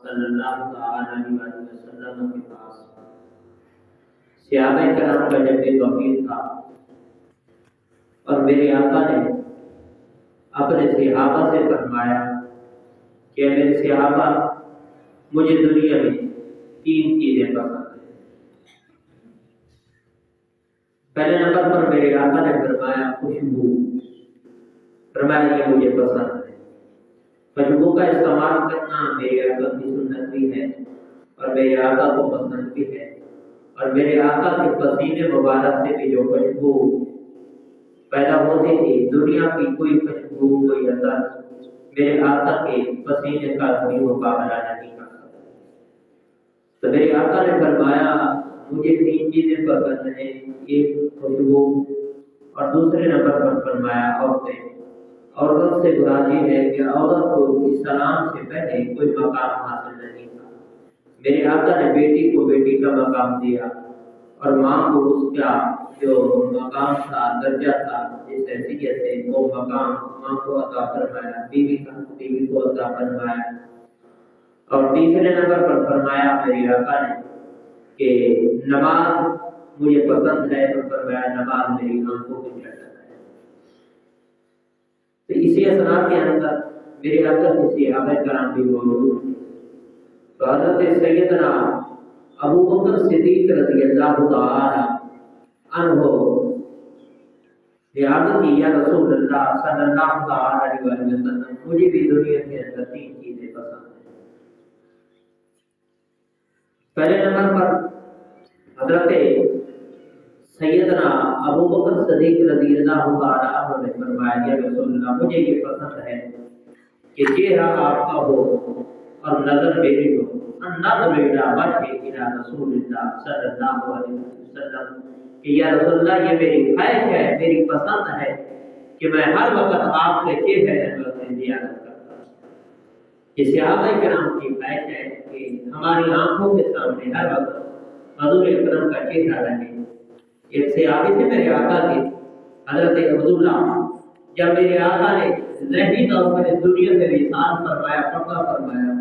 صلی اللہ علیہ وسلم کے پاس صحابہ کرام کا جب یہ توقیر تھا اور میرے آقا نے اپنے صحابہ سے فرمایا کہ میرے صحابہ مجھے دنیا میں 3 چیزیں پسند ہیں۔ پہلے نمبر پر میرے آقا نے فرمایا خوشبو، فرمایا یہ مجھے پسند ہے۔ خوشبو کا استعمال کرنا میرے آقا کی سنت بھی ہے اور میرے آقا کو پسند بھی ہے، اور میرے آقا کے پسینے مبارک سے بھی جو خوشبو پیدا ہوتی تھی، دنیا کی کوئی خوشبو کوئی اثر میرے آقا کے پسینے کا کوئی مقابلہ نہیں کر سکتا۔ تو میرے آقا نے فرمایا مجھے 3 چیزیں پسند ہیں، ایک خوشبو، اور دوسرے نمبر پر فرمایا عورتیں۔ عورت سے مراد یہ ہے کہ عورت کو اسلام سے پہلے کوئی مقام حاصل نہیں تھا۔ میرے آقا نے بیٹی کو بیٹی کا مقام دیا اور ماں کو اس کا جو مقام تھا، درجہ تھا، جس حیثیت سے وہ مقام ماں کو عطا فرمایا، بیوی کو عطا فرمایا۔ اور تیسرے نمبر پر فرمایا میرے آقا نے کہ نماز مجھے پسند ہے، تو فرمایا نماز میری آنکھوں کی ٹھنڈک ہے۔ تو اسی اثناء کے اندر میرے آقا کے صحابہ کرام بھی موجود تھے۔ تو حضرت سیدنا ابو بکر صدیق رضی اللہ تعالی عنہ نے عرض کی یا رسول اللہ صلی اللہ علیہ وسلم، مجھے بھی دنیا کے اندر 3 چیزیں پسند ہیں۔ پہلے نمبر پر حضرت سیدنا ابو بکر صدیق رضی اللہ تعالی عنہ نے فرمایا یا رسول اللہ، مجھے یہ پسند ہے کہ چہرہ آپ کا ہو اور نظر میری ہو، النظر الی وجہ الی رسول اللہ صلی اللہ علیہ وسلم، کہ یا رسول اللہ یہ میری خواہش ہے، میری پسند ہے کہ میں ہر وقت آپ کے چہرے انور میں زیارت کرتا ہوں۔ یہ صحابہ کرام کی خواہش ہے کہ ہماری آنکھوں کے سامنے ہر وقت حضور اکرم کا چہرہ رہے۔ ایک صحابی سے میرے آقا کے حضرت عبداللہ، جب میرے آقا نے ذہنی طور پر اس دنیا سے وصال فرمایا، پردہ فرمایا،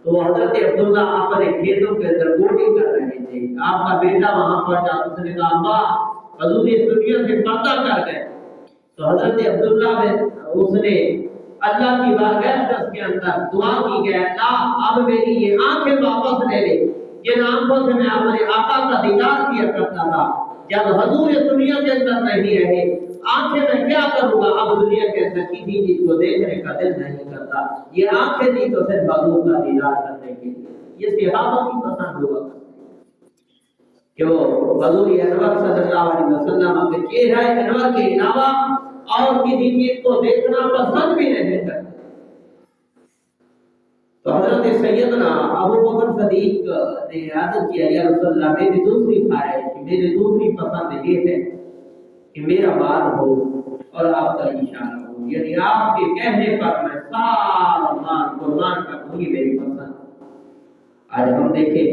تو حضرت عبداللہ اپنے کھیتوں کے اندر گوڈی کر رہے تھے۔ آپ کا بیٹا وہاں پہنچا، اس نے کہا ابا حضور اس دنیا سے پردہ کر گئے۔ تو حضرت عبداللہ نے اس نے اللہ کی بارگاہ کے اندر دعا کی کہ اللہ اب میری یہ آنکھیں واپس لے لے، جن آنکھوں سے میں اپنے آقا کا دیدار کیا کرتا تھا، جب حضور اس دنیا کے اندر نہیں رہے، آنکھیں میں کیا کروں گا؟ اب دنیا کے اندر کسی چیز کو دیکھنے کا دل نہیں کرتا، یہ آنکھیں دی تو صرف حضور کا دیدار کرنے کے لیے۔ یہ صحابہ کی پسند ہوا کہ وہ حضور انور صلی اللہ علیہ وسلم کے چہرہ انور کے علاوہ اور کسی چیز کو دیکھنا پسند بھی نہیں کرتے۔ تو حضرت سیدنا ابو بکر صدیق نے عرض کیا یا رسول اللہ، میری دوسری خواہش، میری دوسری پسند یہ ہے کہ میرا مال ہو اور آپ کا اشارہ ہو، یعنی آپ کے کہنے پر میں سارا مال قربان کر دوں، یہ میری پسند۔ آج ہم دیکھیں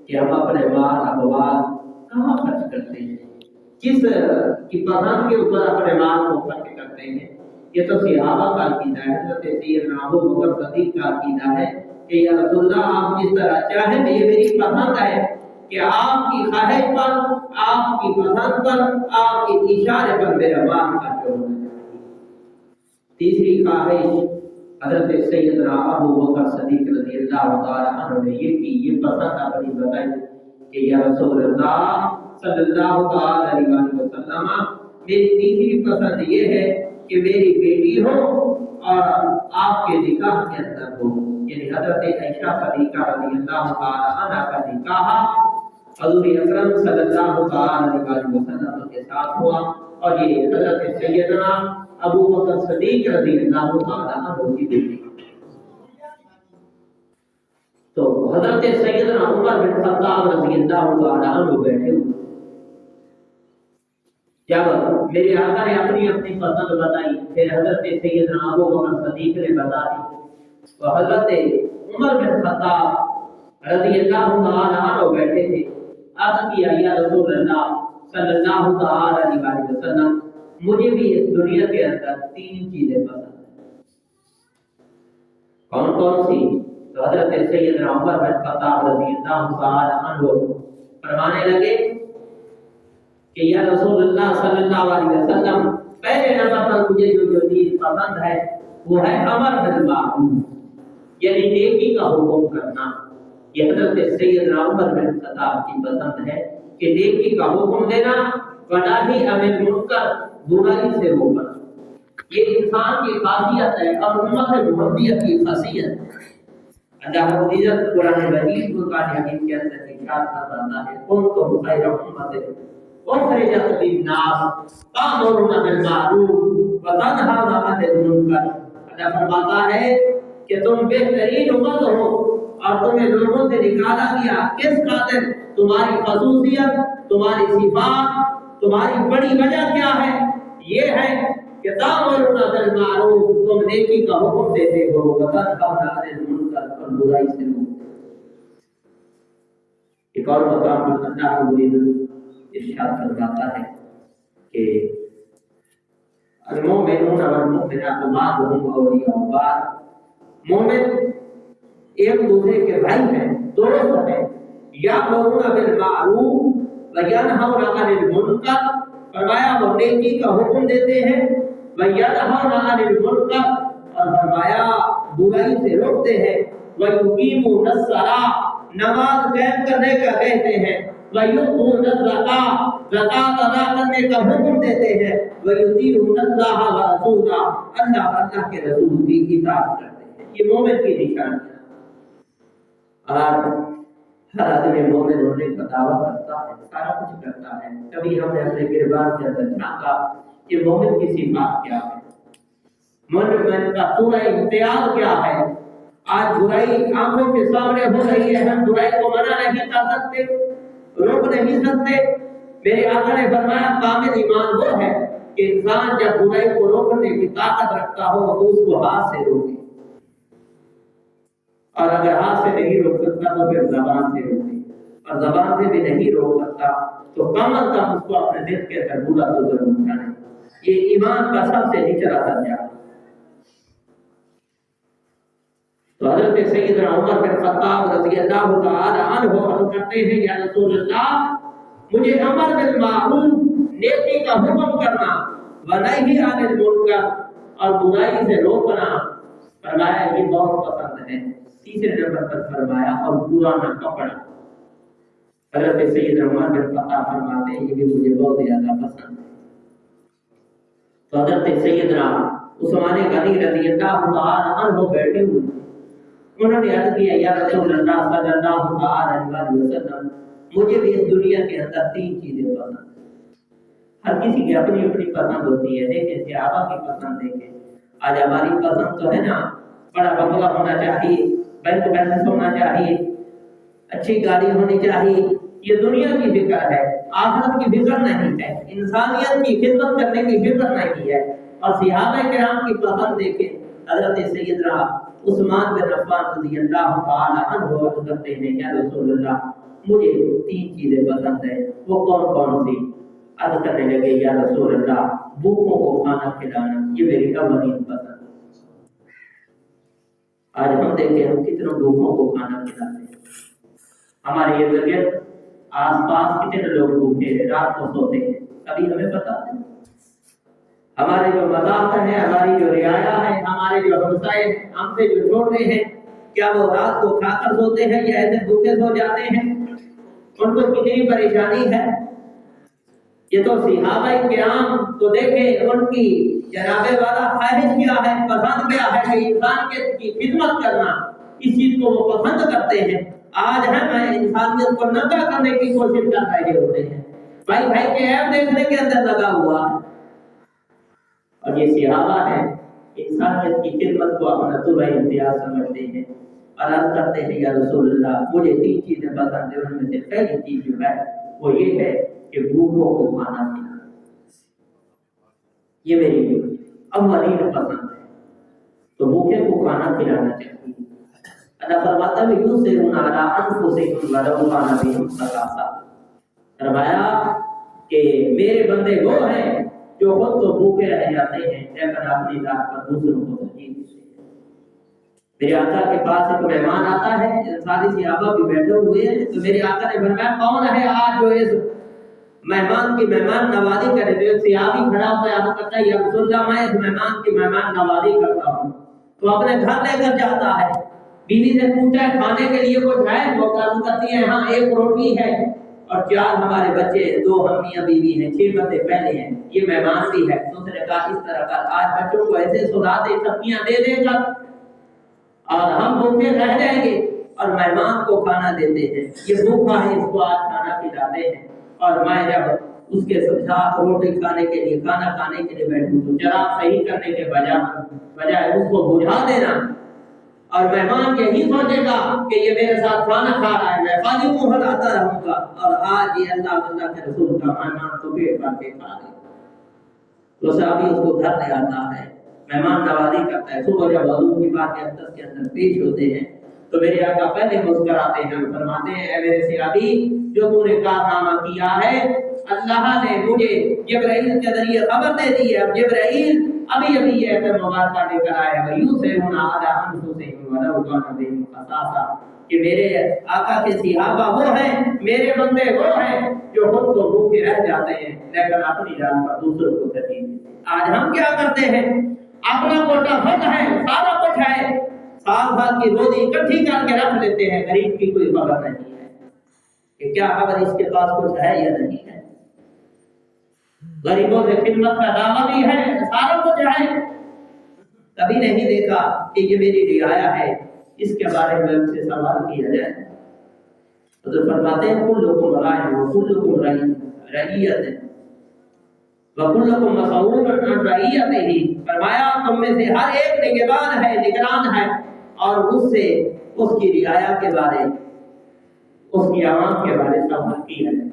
کہ ہم اپنے مال اموال کہاں خرچ کرتے ہیں، کس کی پسند کے اوپر اپنے مال کو خرچ کرتے ہیں۔ یہ تو صحابہ کا عقیدہ ہے، حضرت سیدنا ابو بکر صدیق کا عقیدہ ہے کہ یا رسول اللہ آپ جس طرح چاہیں، یہ میری پسند ہے کہ آپ کی خواہش پر، آپ کی پسند پر، آپ کے اشارے پر میرا مال خرچ ہونا چاہیے۔ تیسری خواہش حضرت سیدنا ابو بکر صدیق رضی اللہ تعالی عنہ نے یہ کی، یہ پسند اپنی بتائی کہ یا رسول اللہ صلی اللہ علیہ وسلم، میری تیسری پسند یہ ہے کہ میری بیٹی ہو اور آپ کے نکاح کے اندر ہو، یعنی حضرت عائشہ صدیقہ رضی اللہ تعالی عنہ کا نکاح حضور اکرم صلی اللہ علیہ وسلم کے ساتھ ہوا، اور یہ حضرت سیدنا ابو بکر صدیق رضی اللہ تعالی عنہ کی بیٹی۔ تو حضرت سیدنا عمر بن خطاب رضی اللہ تعالی عنہ بیٹھے ہوئے، جب میرے آقا نے اپنی اپنی پسند بتائی، پھر حضرت سیدنا ابو بکر صدیق نے بتا دی، تو حضرت عمر بن خطاب رضی اللہ تعالی عنہ بیٹھے تھے۔ عرض کیا یا رسول اللہ صلی اللہ تعالی علیہ وسلم، مجھے بھی اس دنیا کے اندر 3 چیزیں پسند ہیں۔ کون کون سی؟ تو حضرت سیدنا عمر بن خطاب رضی اللہ تعالی عنہ فرمانے لگے کہ یا رسول اللہ صلی اللہ علیہ وسلم پہلے نمبر پر مجھے جو چیز پسند ہے وہ ہے امر بالمعروف یعنی نیکی کا حکم کرنا. یہ حضرت سیدنا عمر بن خطاب کی پسند ہے کہ نیکی کا حکم دینا ونہی عن المنکر برائی سے روکنا. یہ انسان کی خاصیت ہے اور امت محمدیت کی خاصیت ہے. اللہ رب العزت قرآن مجید قرآن حکیم کے اندر ارشاد فرماتا ہے کنتم خیر امت اخرجت للناس تأمرون بالمعروف وتنهون عن المنکر. اللہ فرماتا ہے کہ تم بہترین امت ہو اور تمہیں لوگوں سے نکالا گیا کس خاطر؟ تمہاری خصوصیت، تمہاری صفات، تمہاری بڑی وجہ کیا ہے؟ یہ ہے کہ تأمرون بالمعروف تم نیکی کا حکم دیتے ہو وتنهون عن المنکر اور برائی سے روکتے ہو. ایک اور مقام پر اللہ رب العزت ارشاد فرماتا ہے کہ المؤمنون والمؤمنات بعضهم اولیاء بعض. مومن ایک دوسرے کے بھائی ہیں، دوست ہیں. یأمرون بالمعروف وینہون عن المنکر فرمایا وہ نیکی کا حکم دیتے ہیں وینہون عن المنکر اور فرمایا برائی سے روکتے ہیں. ویقیمون الصلاۃ نماز قائم کرنے کا کہتے ہیں. ویؤتون الزکاۃ زکات ادا کرنے کا حکم دیتے ہیں. ویطیعون اللہ ورسولہ اللہ کے رسول کی اطاعت کرتے ہیں. یہ مومن کی نشانی ہے. اور ہر آدمی مومن ہونے کا دعویٰ کرتا ہے، سارا کچھ کرتا ہے. کبھی ہم نے اپنے گربان کے اندر جھانکا کہ مومن کی صفات کیا ہے، مومن کا پورا امتیاز کیا ہے. آج برائی آنکھوں کے سامنے ہو رہی ہے، ہم برائی کو منع نہیں کر سکتے، روک نہیں سکتے. میرے آقا نے فرمایا کامل ایمان وہ ہے کہ انسان جب برائی کو روکنے کی طاقت رکھتا ہو تو اس کو ہاتھ سے روکے، اور اگر ہاتھ سے نہیں روک سکتا تو پھر زبان سے روکے، اور زبان سے بھی نہیں روک سکتا تو کم از کم اس کو اپنے دل کے اندر برا تو ضرور جانے. یہ ایمان کا سب سے نچلا درجہ ہے. تو حضرت سیدنا عمر بن خطاب رضی اللہ تعالی عنہ عرض کرتے ہیں یا رسول اللہ مجھے امر بالمعروف نیکی کا حکم کرنا ونہی عن المنکر اور برائی سے روکنا فرمایا یہ بہت پسند ہے. تیسرے نمبر پر فرمایا اور پرانا کپڑا. حضرت سیدنا عمر بن خطاب فرماتے ہیں یہ بھی مجھے بہت زیادہ پسند ہے. تو حضرت سیدنا عثمان غنی رضی اللہ تعالی عنہ بیٹھے ہوئے انہوں نے عرض کیا یا رسول اللہ صلی اللہ علیہ وسلم مجھے بھی اس دنیا کے اندر 3 چیزیں پسند ہیں. ہر کسی کی اپنی اپنی پسند ہوتی ہے. دیکھیں صحابہ کی پسند دیکھیں. آج ہماری پسند تو ہے نا بڑا بنگلہ ہونا چاہیے، بینک بیلنس ہونا چاہیے، اچھی گاڑی ہونی چاہیے. یہ دنیا کی فکر ہے، آخرت کی فکر نہیں ہے، انسانیت کی خدمت کرنے کی فکر نہیں ہے. اور صحابہ کرام کی پسند دیکھیں. حضرت سیدنا عثمان بن عفان رضی اللہ تعالی عنہ عرض کرتے ہیں یا رسول اللہ مجھے 3 چیزیں پسند ہیں. وہ کون کون سی؟ عرض کرنے لگے یا رسول اللہ بھوکوں کو کھانا کھلانا یہ میری اولین پسند ہے. آج ہم دیکھیں ہم کتنے بھوکوں کو کھانا کھلاتے ہیں. ہمارے ارد گرد آس پاس کتنے لوگ بھوکے ہیں، رات کو سوتے ہیں، کبھی ہمیں پتا نہیں. ہمارے جو مذاق ہیں، ہماری جو رعایا ہے، ہمارے جو ہمسائے ہم سے جو چھوٹے ہیں کیا وہ رات کو کھا کر سوتے ہیں یا ایسے بھوکے سو جاتے ہیں؟ ان کو کتنی پریشانی ہے. یہ تو صحابہ کرام تو دیکھیں ان کی جناب والا خواہش کیا ہے، پسند کیا ہے کہ انسان کی خدمت کرنا، اس چیز کو وہ پسند کرتے ہیں. آج ہم انسانیت کو ننگا کرنے کی کوشش کر رہے ہوتے ہیں، بھائی بھائی کے عیب دیکھنے کے اندر لگا ہوا ہے. اور یہ صحابہ ہیں انسانیت کی خدمت کو اپنا طلوع امتیاز سمجھتے ہیں اور عرض کرتے ہیں یا رسول اللہ مجھے 3 چیزیں پسند ہیں. ان میں سے پہلی چیز جو ہے وہ یہ ہے کہ بھوکوں کو کھانا کھلانا. یہ میری اولین پسند ہے. تو بھوکے کو کھانا کھلانا چاہیے. اللہ فرماتا ہے یؤثرون علی انفسہم ولو کان بہم خصاصہ. فرمایا کہ میرے بندے وہ ہیں جو خود تو بھوکے رہ جاتے ہیں لیکن اپنی ذات پر دوسروں کو ترجیح دیتے ہیں. میرے آقا کے پاس ایک مہمان آتا ہے، سارے صحابہ بھی بیٹھے ہوئے ہیں، تو میرے آقا نے فرمایا کون ہے آج جو اس مہمان کی مہمان نوازی کرے؟ تو ایک صحابی کھڑا ہوتا ہے، آپ کہتا ہے یا رسول اللہ میں اس مہمان کی مہمان نوازی کرتا ہوں، تو اپنے گھر لے کر جاتا ہے، بیوی سے پوچھا ہے کھانے کے لیے کچھ ہے؟ وہ کہتی ہے ہاں ایک روٹی ہے اور 4 ہمارے بچے، 2 ہم میاں بیوی ہیں، 6 بندے پہلے ہیں، یہ مہمان بھی ہے۔ تو اس نے کہا اس طرح کر آج بچوں کو ایسے سلا دے، سبزیاں دے دے گا اور ہم بھوکے رہ جائیں گے اور مہمان کو کھانا دیتے ہیں، یہ بھوکا ہے اس کو آج کھانا کھلاتے ہیں، اور میں جب اس کے ساتھ روٹی کھانے کے لیے کھانا کھانے کے لیے بیٹھوں تو چراغ صحیح کرنے کے بجائے اس کو بجھا دینا، اور مہمان یہی سوچے گا کہ یہ میرے ساتھ کھانا کھا رہا ہے، میں خالی منہ ہلاتا رہوں گا، اور آج یہ اللہ کے رسول کا مہمان تو پیٹ بھر کے کھا لے۔ تو صحابی اس کو گھر لے آتا ہے، مہمان نوازی کرتا ہے، صبح جب وضو کی بات اقدس کے اندر پیش ہوتے ہیں تو میرے آقا پہلے مسکراتے ہیں، فرماتے ہیں اے میرے صحابی جو تو نے کارنامہ کیا ہے اللہ نے مجھے جبرائیل کے ذریعے خبر دے دی ہے، اب جبرائیل ابھی یہ ایسے مبارکہ لے کر آئے گا، یوں سے ہونا آدھا ہم سے ولو کان بہم خصاصہ، کہ میرے آقا کے صحابہ وہ ہیں، میرے بندے وہ ہیں جو خود تو بھوکے رہ جاتے ہیں لیکن اپنی جان پر دوسروں کو ترجیح دیتے ہیں۔ آج ہم کیا کرتے ہیں؟ اپنا کوٹا فرد ہے، سارا کچھ ہے، سال کی روزی اکٹھی کر کے رکھ لیتے ہیں، غریب کی کوئی خبر نہیں ہے کہ کیا خبر اس کے پاس کچھ ہے یا نہیں ہے۔ غریبوں سے خدمت کا دعویٰ بھی ہے، سارا کچھ ہے، کبھی نہیں دیکھا کہ یہ میری رعایا ہے، اس کے بارے میں ان سے سوال کیا جائے۔ حضرت فرماتے ہیں کلکم راع وکلکم رعیت وکلکم مسئول عن رعیتہ، فرمایا تم میں سے ہر ایک نگہبان ہے، نگران ہے، اور اس سے اس کی رعایا کے بارے، اس کی عوام کے بارے سوال کیا ہے۔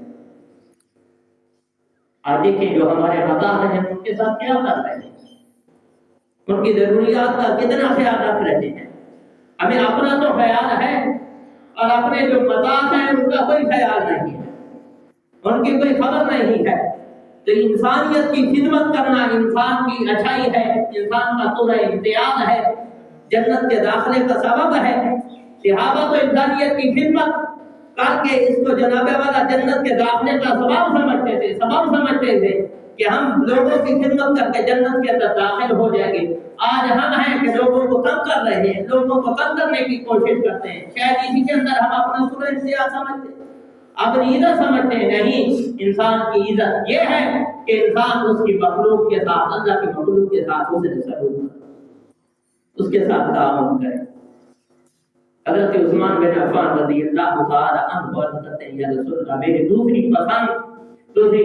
آج دیکھیں جو ہمارے مداح ہیں ان کے ساتھ کیا کر رہے ہیں، ان کی ضروریات کا کتنا خیال رکھ رہے ہیں۔ ہمیں اپنا تو خیال ہے اور اپنے جو مداح ہیں ان کا کوئی خیال نہیں ہے، ان کی کوئی خبر نہیں ہے۔ تو انسانیت کی خدمت کرنا انسان کی اچھائی ہے، انسان کا طور امتیاز ہے، جنت کے داخلے کا سبب ہے۔ صحابہ تو انسانیت کی خدمت کر کے اس کو جناب والا جنت کے داخلے کا سبب سمجھتے تھے کہ ہم لوگوں کی خدمت کر کے جنت کے اندر داخل ہو جائیں گے۔ آج ہم ہیں کہ لوگوں کو کم کر رہے ہیں، لوگوں کو کم کرنے کی کوشش کرتے ہیں، شاید اسی کے اندر ہم اپنا سورہ امتیاز سمجھتے ہیں، اپنی عزت سمجھتے ہیں۔ نہیں، انسان کی عزت یہ ہے کہ انسان اس کی مخلوق کے ساتھ، اللہ کی مخلوق کے ساتھ حسن سلوک کرے، اس کے ساتھ تعاون کرے۔ حضرت عثمان بن عفان رضی اللہ تعالی عنہ کہتے ہیں یا رسول اللہ میری دوسری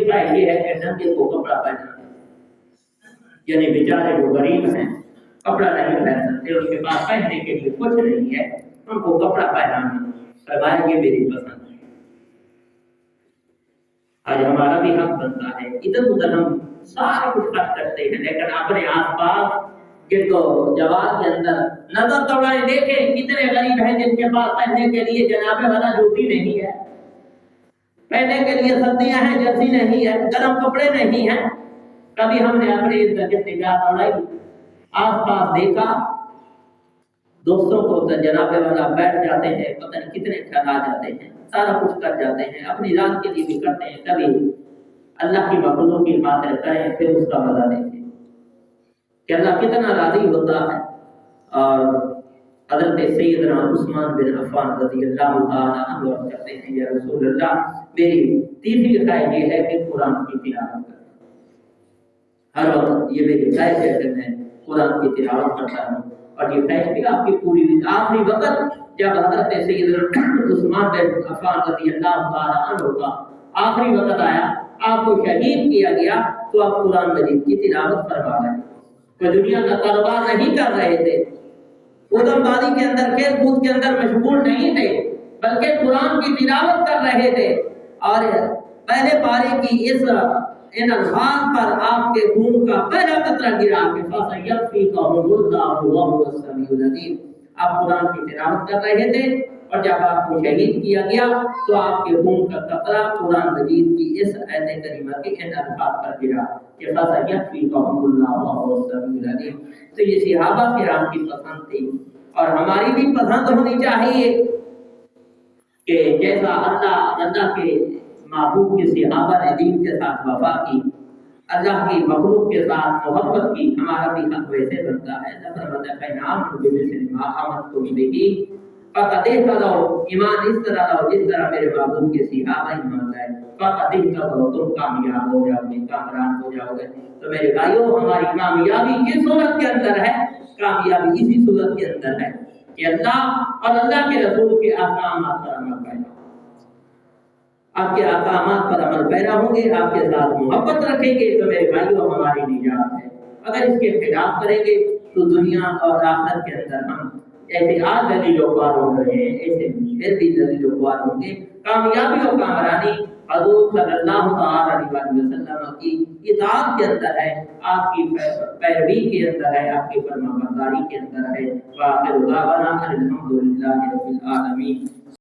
خواہش یہ ہے کہ ننگے کو کپڑا پہنانا، یعنی بیچارے جو غریب ہیں کپڑا نہیں پہن سکتے، ان کے پاس پہننے کے لیے کچھ نہیں ہے، ان کو کپڑا پہنانا، فرمایا یہ میری پسند ہے۔ آج ہمارا بھی حق بنتا ہے، ادھر ادھر ہم سارا کچھ خرچ کرتے ہیں لیکن اپنے آس پاس کے تو جوار کے اندر نظر دوڑائیں، دیکھیں کتنے غریب ہیں جن کے پاس پہننے کے لیے جناب والا جوتی نہیں ہے، پہننے کے لیے سردیاں ہیں جرسی نہیں ہے، گرم کپڑے نہیں ہیں۔ کبھی ہم نے اپنے نگاہ دوڑائی، آس پاس دیکھا، دوستوں کو جناب والا بیٹھ جاتے ہیں، پتہ نہیں کتنے خیال آ جاتے ہیں، سارا کچھ کر جاتے ہیں، اپنی رات کے لیے بھی کرتے ہیں، کبھی اللہ کی مخلوق کی خاطر کریں پھر اس کا مزہ دیکھیں کہ اللہ کتنا راضی ہوتا ہے۔ اور حضرت سیدنا عثمان بن عفان رضی اللہ تعالی عنہ کہتے ہیں یا رسول اللہ میری تیسری خواہش یہ ہے کہ قرآن کی تلاوت کریں، ہر وقت یہ میری خواہش ہے کہ میں قرآن کی تلاوت کرتا ہوں، اور یہ خواہش بھی آپ کی پوری ہوئی۔ آخری وقت جب حضرت سیدنا عثمان بن عفان رضی اللہ تعالی عنہ کا آخری وقت آیا، آپ کو شہید کیا گیا، تو آپ قرآن مجید کی تلاوت فرما رہے ہیں، کوئی دنیا کا کاروبار نہیں کر رہے تھے، ادم بازی کے اندر کھیل کود کے اندر مشغول نہیں تھے، بلکہ قرآن کی تلاوت کر رہے تھے، اور پہلے پارے کی ان الفاظ پر آپ کے خون کا پہلا قطرہ گرا کہ فَسَيَكْفِيكَهُمُ اللَّهُ وَهُوَ السَّمِيعُ الْعَلِيمُ۔ آپ قرآن کی تلاوت کر رہے تھے اور جب آپ کو شہید کیا گیا تو آپ کے خون کا قطرہ قرآن مجید کی اس آیت کریمہ کے ان الفاظ پر گرا کہ فَسَيَكْفِيكَهُمُ اللَّهُ وَهُوَ السَّمِيعُ الْعَلِيمُ۔ تو یہ صحابہ کرام کی پسند تھی، اور ہماری بھی پسند ہونی چاہیے کہ جیسا اللہ کے محبوب کے صحابہ نے دین کے ساتھ وفا کی، اللہ کی مخلوق کے ساتھ محبت کی، ہمارا بھی حق ویسے بنتا ہے۔ ایمان اس طرح لاؤ جس طرح میرے محبوب کے صحابہ ایمان لائے، تم کامیاب ہو جاؤ گے، کامران ہو جاؤ گے۔ تو میرے بھائیوں، ہماری کامیابی کس صورت کے اندر ہے؟ کامیابی اسی صورت کے اندر ہے کہ اللہ اور اللہ کے رسول کے احکامات پر عمل پیرا، آپ کے احکامات پر عمل پیرا ہوں گے، آپ کے ساتھ محبت رکھیں گے، تو میرے بھائیوں ہماری نجات ہے۔ اگر اس کے خلاف کریں گے تو دنیا اور آخرت کے اندر ہم ایسے آج دلیل و خوار ہو رہے ہیں، ایسے پھر بھی دلیل و خوار ہوں گے۔ کامیابی اور کامرانی حضور صلی اللہ علیہ وسلم کی اطاعت کے اندر ہے، آپ کی پیروی کے اندر ہے، آپ کی فرما برداری کے اندر ہے۔ وآخر دعوانا الحمدللہ رب العالمین۔